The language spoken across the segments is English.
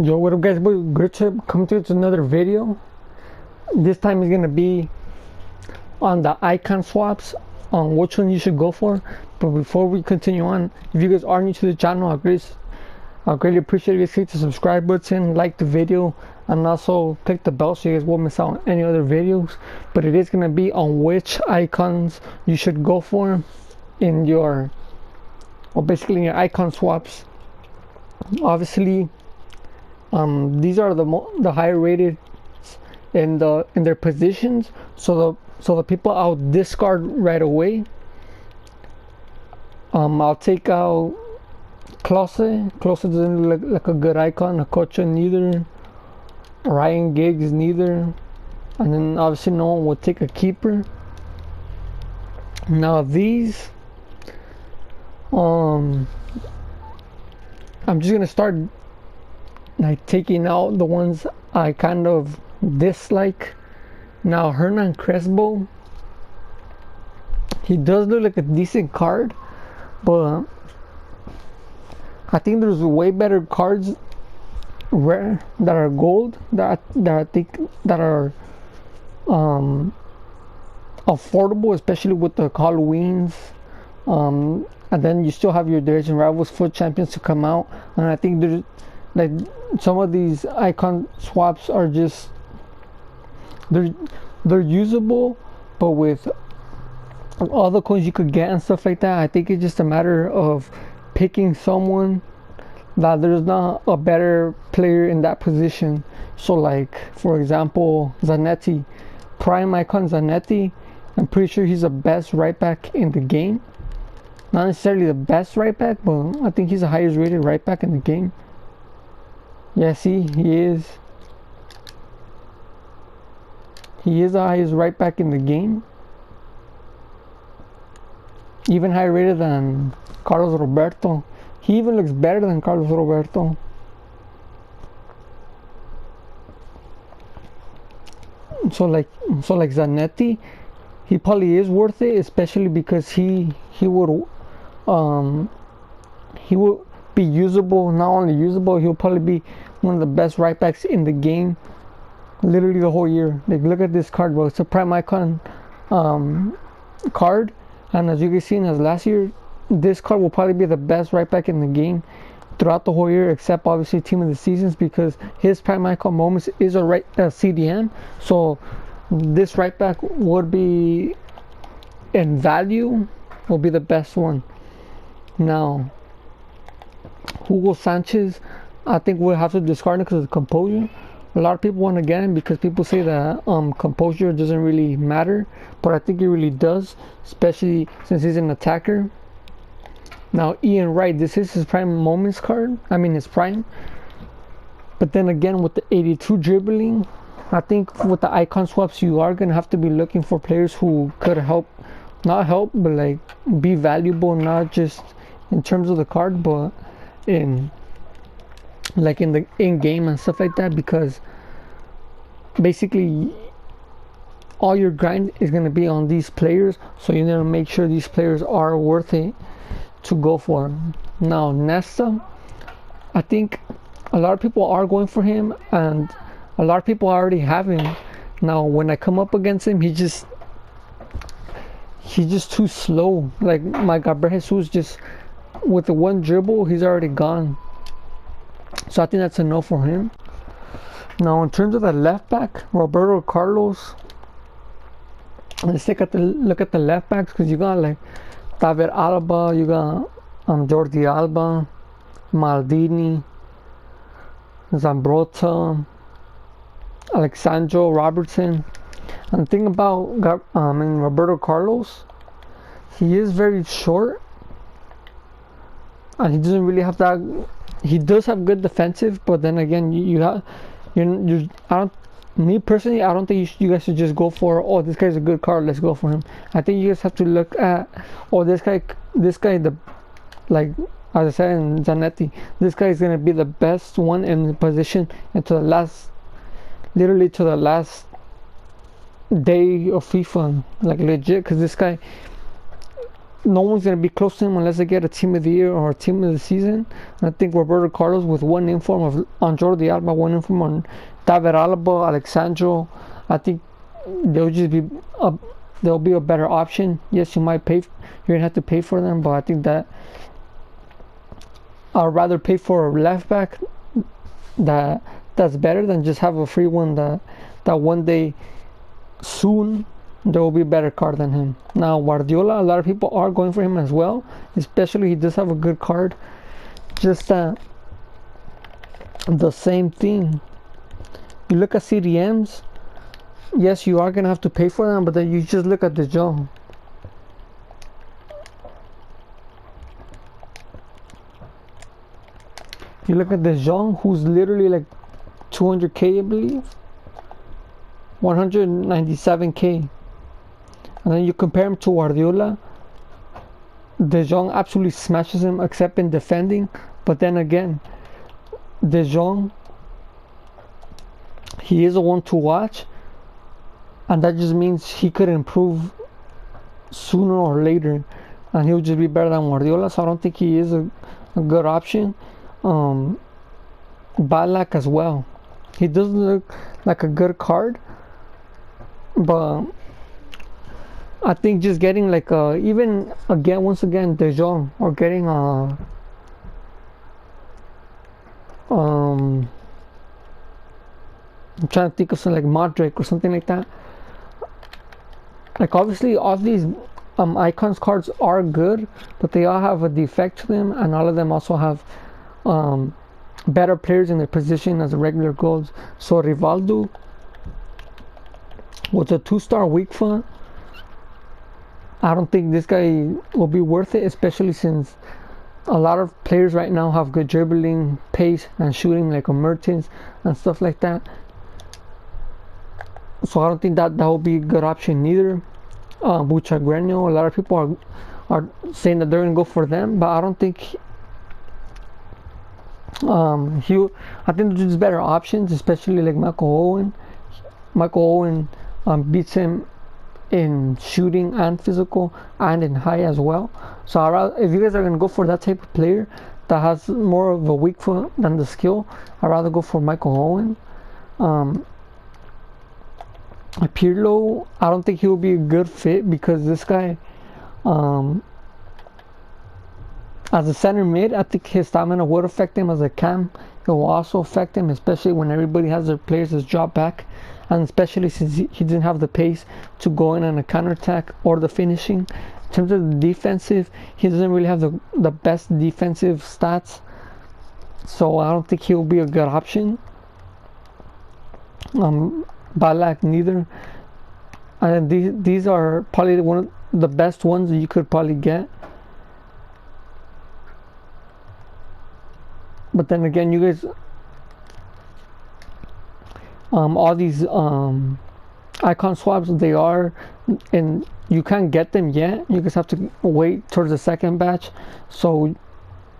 Yo, what up guys, good to come to another video. This time is gonna be on the icon swaps, on which one you should go for. But before we continue on, if you guys are new to the channel, I'll greatly appreciate if you guys hit the subscribe button, like the video, and also click the bell so you guys won't miss out on any other videos. But it is gonna be on which icons you should go for in your, well, basically in your icon swaps. Obviously, these are the higher rated in their positions, so the people I'll discard right away. I'll take out Klose. Klose doesn't look like a good icon. Akocha neither. Ryan Giggs neither. And then obviously no one will take a keeper. Now these, I'm just gonna start like taking out the ones I kind of dislike. Now Hernan Crespo, he does look like a decent card, but I think there's way better cards rare that are gold that I think that are affordable, especially with the Halloweens. And then you still have your Division Rivals Foot Champions to come out, and I think there's like some of these icon swaps are just they're usable, but with all the coins you could get and stuff like that, I think it's just a matter of picking someone that there's not a better player in that position. So like for example Zanetti, prime icon Zanetti, I'm pretty sure he's the best right back in the game. Not necessarily the best right back, but I think he's the highest rated right back in the game. Yeah, see, he is the highest right back in the game. Even higher rated than Carlos Roberto. He even looks better than Carlos Roberto. So like Zanetti, he probably is worth it, especially because he would be usable. Not only usable, he'll probably be one of the best right backs in the game literally the whole year. Like, look at this card, bro. It's a prime icon card, and as you guys seen as last year, this card will probably be the best right back in the game throughout the whole year, except obviously team of the seasons, because his prime icon moments is a CDM. So this right back would be in value, will be the best one. Now Hugo Sanchez, I think we'll have to discard it because of composure. A lot of people want to get him because people say that composure doesn't really matter, but I think it really does, especially since he's an attacker. Now Ian Wright, this is his prime moments card, I mean his prime, but then again with the 82 dribbling, I think with the icon swaps you are gonna have to be looking for players who could not help but like be valuable, not just in terms of the card but in like in the in-game and stuff like that, because basically all your grind is going to be on these players, so you need to make sure these players are worth it to go for. Now Nesta, I think a lot of people are going for him, and a lot of people already have him. Now when I come up against him, he's just too slow. Like my Gabriel Jesus, just with the one dribble he's already gone. So I think that's a no for him. Now in terms of the left back, Roberto Carlos, let's take a look at the left backs, because you got like David Alaba, you got Jordi Alba, Maldini, Zambrotta, Alexandro Robertson. And the thing about Roberto Carlos, he is very short, and he doesn't really have that. He does have good defensive, but then again, me personally, I don't think you guys should just go for, oh, this guy's a good card, let's go for him. I think you guys have to look at, oh, this guy, like as I said in Zanetti, this guy is gonna be the best one in the position until literally to the last day of FIFA, like legit, because this guy no one's going to be close to him unless they get a team of the year or a team of the season. And I think Roberto Carlos, with one inform on Jordi Alba, one inform on David Alaba, Alexandro, I think they'll just be they'll be a better option. Yes, you're gonna have to pay for them, but I think that I'd rather pay for a left back that's better than just have a free one that one day soon there will be a better card than him. Now Guardiola, a lot of people are going for him as well, especially he does have a good card. Just the same thing. You look at CDMs, yes, you are gonna have to pay for them, but then you just look at De Jong. You look at De Jong, who's literally like 200k, I believe, 197k, and then you compare him to Guardiola. De Jong absolutely smashes him, except in defending. But then again, De Jong, he is a one to watch, and that just means he could improve sooner or later, and he'll just be better than Guardiola. So I don't think he is a good option. Balak as well, he doesn't look like a good card, but I think just getting like even again once again De Jong, or getting I'm trying to think of something like Modric or something like that. Like obviously all these icons cards are good, but they all have a defect to them, and all of them also have better players in their position as regular goals. So Rivaldo with a 2-star weak foot, I don't think this guy will be worth it, especially since a lot of players right now have good dribbling, pace, and shooting, like Mertens and stuff like that. So I don't think that will be a good option either. Buchagreno, a lot of people are saying that they're gonna go for them, but I don't think I think there's better options, especially like Michael Owen beats him in shooting and physical and in high as well. So if you guys are gonna go for that type of player that has more of a weak foot than the skill, I'd rather go for Michael Owen. Pirlo, I don't think he will be a good fit, because this guy, as a center mid, I think his stamina would affect him. As a cam, it will also affect him, especially when everybody has their players as drop back, and especially since he didn't have the pace to go in on a counterattack or the finishing. In terms of the defensive, he doesn't really have the best defensive stats, so I don't think he will be a good option. Balak neither, and these are probably one of the best ones that you could probably get. But then again, you guys, all these icon swaps, they are, and you can't get them yet. You guys have to wait towards the second batch. So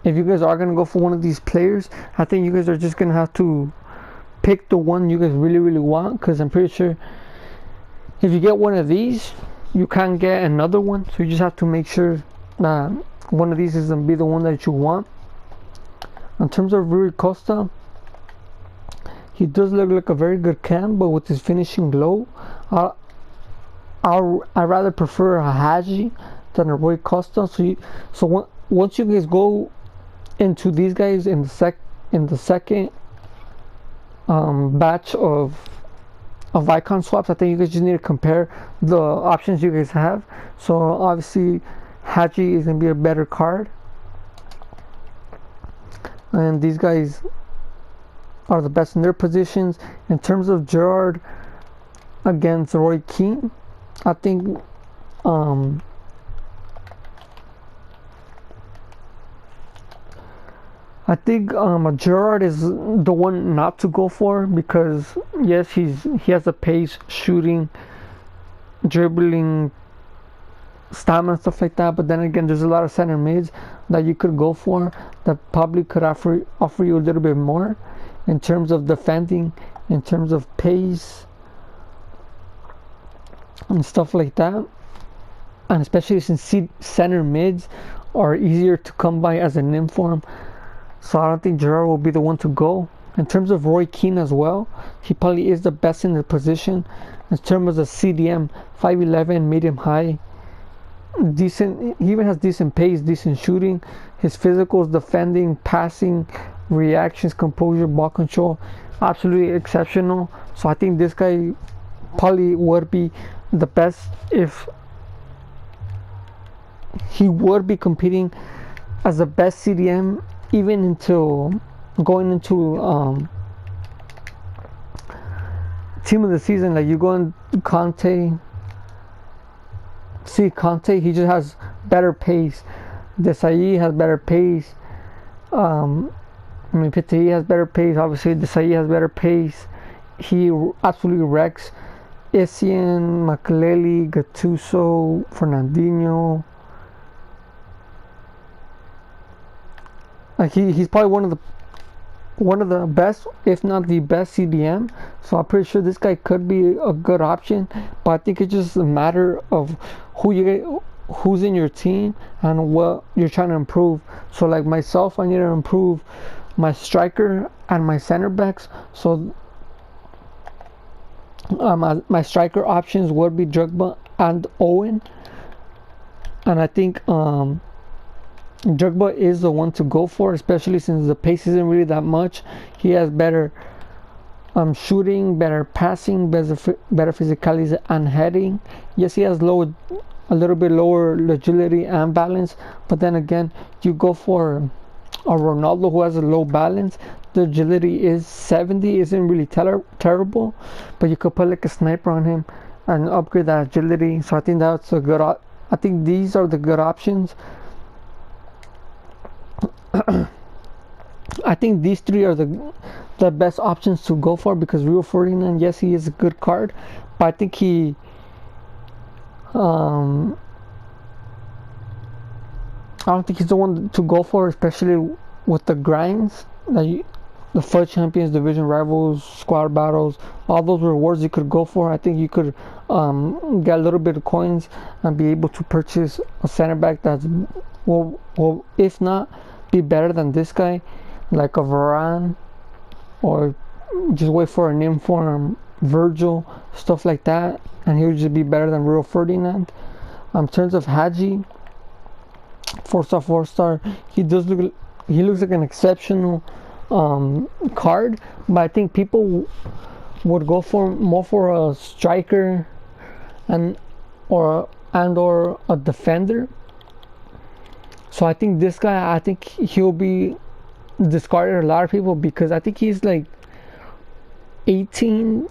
if you guys are gonna go for one of these players, I think you guys are just gonna have to pick the one you guys really want, because I'm pretty sure if you get one of these, you can't get another one. So you just have to make sure that one of these is gonna be the one that you want. In terms of Rui Costa, he does look like a very good cam, but with his finishing low, I rather prefer a Haji than a Rui Costa. So once you guys go into these guys in the second batch of icon swaps, I think you guys just need to compare the options you guys have. So obviously Haji is gonna be a better card, and these guys are the best in their positions. In terms of Gerrard against Roy Keane, I think Gerrard is the one not to go for, because yes, he has the pace, shooting, dribbling, stamina, stuff like that. But then again, there's a lot of center mids that you could go for that probably could offer you a little bit more in terms of defending, in terms of pace and stuff like that. and especially since center mids are easier to come by as an inform. So I don't think Gerrard will be the one to go. In terms of Roy Keane as well, he probably is the best in the position. In terms of CDM, 5'11", medium high, decent. He even has decent pace, decent shooting. His physicals, defending, passing, reactions, composure, ball control, absolutely exceptional. So I think this guy probably would be the best if he would be competing as the best CDM even until going into team of the season. Like you go in Conte, he just has better pace. Desai has better pace. Pete has better pace. Obviously, Desai has better pace. He absolutely wrecks. Essien, Makelele, Gattuso, Fernandinho. Like he's probably one of the best, if not the best CDM. So I'm pretty sure this guy could be a good option. But I think it's just a matter of who's in your team and what you're trying to improve. So like myself, I need to improve my striker and my center backs. So my striker options would be Drogba and Owen. And I think Drogba is the one to go for, especially since the pace isn't really that much. He has better shooting, better passing, better physicality and heading. Yes, he has a little bit lower agility and balance, but then again, you go for a Ronaldo who has a low balance. The agility is 70, isn't really terrible, but you could put like a sniper on him and upgrade that agility. So I think that's a good. I think these are the good options. I think these three are the best options to go for, because Rio Ferdinand, yes, he is a good card, but I think he I don't think he's the one to go for, especially with the grinds, the FUT Champions, Division Rivals, Squad Battles, all those rewards you could go for. I think you could get a little bit of coins and be able to purchase a center back that's will if not be better than this guy, like a Varane, or just wait for an inform Virgil, stuff like that, and he would just be better than Rio Ferdinand. In terms of Hadji, 4-star, he looks like an exceptional card, but I think people would go for more for a striker or a defender. So I think this guy, I think he'll be discarded a lot of people, because I think he's like 18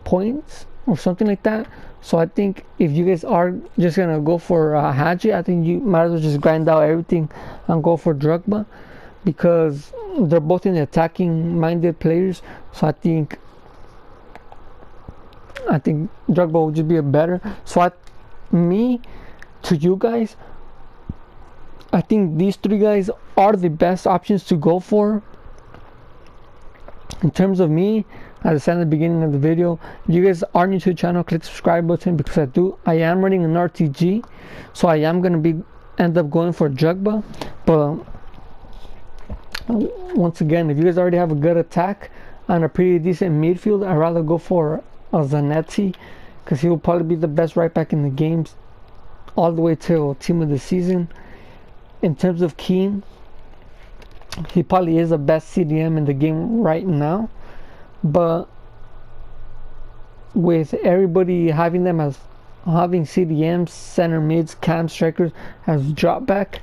points or something like that. So I think if you guys are just gonna go for Hadji, I think you might as well just grind out everything and go for Drogba, because they're both in the attacking minded players. So I think Drogba will just be a better. So to you guys, I think these three guys are the best options to go for. In terms of me, as I said at the beginning of the video, if you guys are new to the channel, click the subscribe button, because I am running an RTG, so I am going to end up going for Drogba. But once again, if you guys already have a good attack and a pretty decent midfield, I'd rather go for a Zanetti, because he will probably be the best right back in the games all the way till team of the season. In terms of Keane, he probably is the best CDM in the game right now, but with everybody having CDMs, center mids, cam strikers as drop back,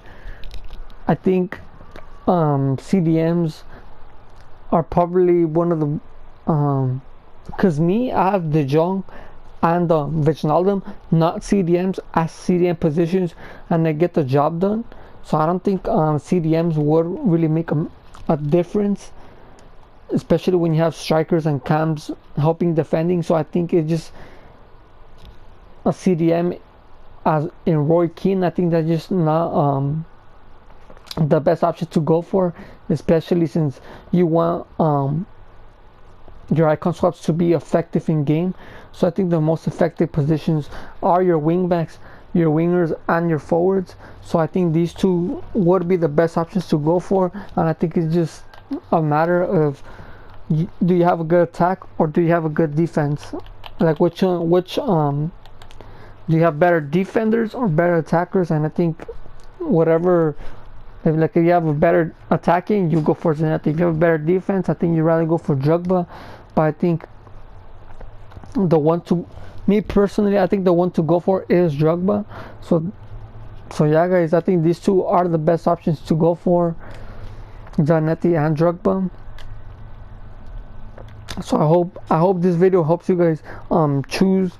I think CDMs are probably one of the because I have De Jong and Wijnaldum, not CDMs, as CDM positions, and they get the job done. So I don't think CDMs would really make a difference, especially when you have strikers and cams helping defending. So I think it's just a CDM as in Roy Keane. I think that's just not the best option to go for, especially since you want your icon swaps to be effective in game. So I think the most effective positions are your wingbacks, your wingers, and your forwards. So I think these two would be the best options to go for, and I think it's just a matter of, do you have a good attack or do you have a good defense? Like which do you have better defenders or better attackers? And I think whatever, if you have a better attacking, you go for Zanetti. If you have a better defense, I think you rather go for Drogba. But I think me personally, I think the one to go for is Drogba. So yeah, guys, I think these two are the best options to go for, Zanetti and Drogba. So I hope this video helps you guys choose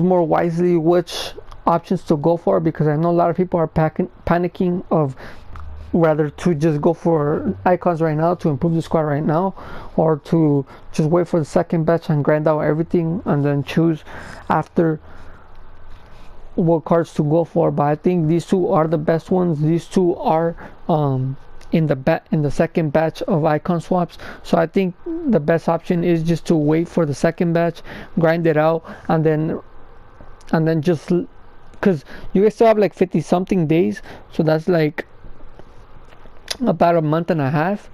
more wisely which options to go for, because I know a lot of people are panicking of whether to just go for icons right now to improve the squad right now, or to just wait for the second batch and grind out everything and then choose after what cards to go for. But I think these two are the best ones. These two are in the second batch of icon swaps. So I think the best option is just to wait for the second batch, grind it out, and then just, because you guys still have like 50 something days, so that's like about a month and a half.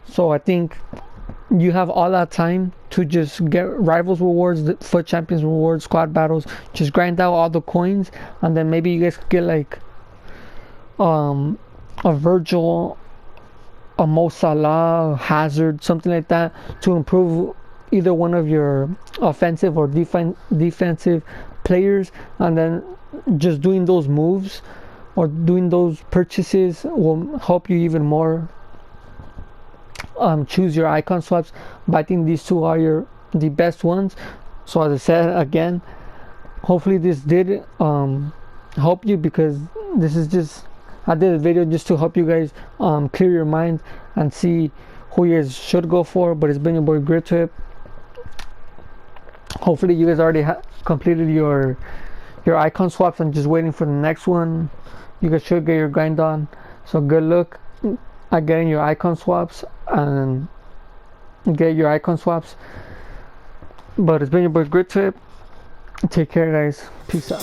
So I think you have all that time to just get rivals rewards, the foot champions rewards, squad battles, just grind out all the coins, and then maybe you guys could get like a Virgil, a Mo Salah, Hazard, something like that, to improve either one of your offensive or defensive players. And then just doing those moves or doing those purchases will help you even more choose your icon swaps. But I think these two are the best ones. So as I said again, hopefully this did help you, because this is just, I did a video just to help you guys clear your mind and see who you guys should go for. But it's been your boy Grit. Hopefully you guys already completed your icon swaps and just waiting for the next one. You guys should get your grind on. So good luck at getting your icon swaps and get your icon swaps. But it's been your boy Grit. Take care, guys. Peace out.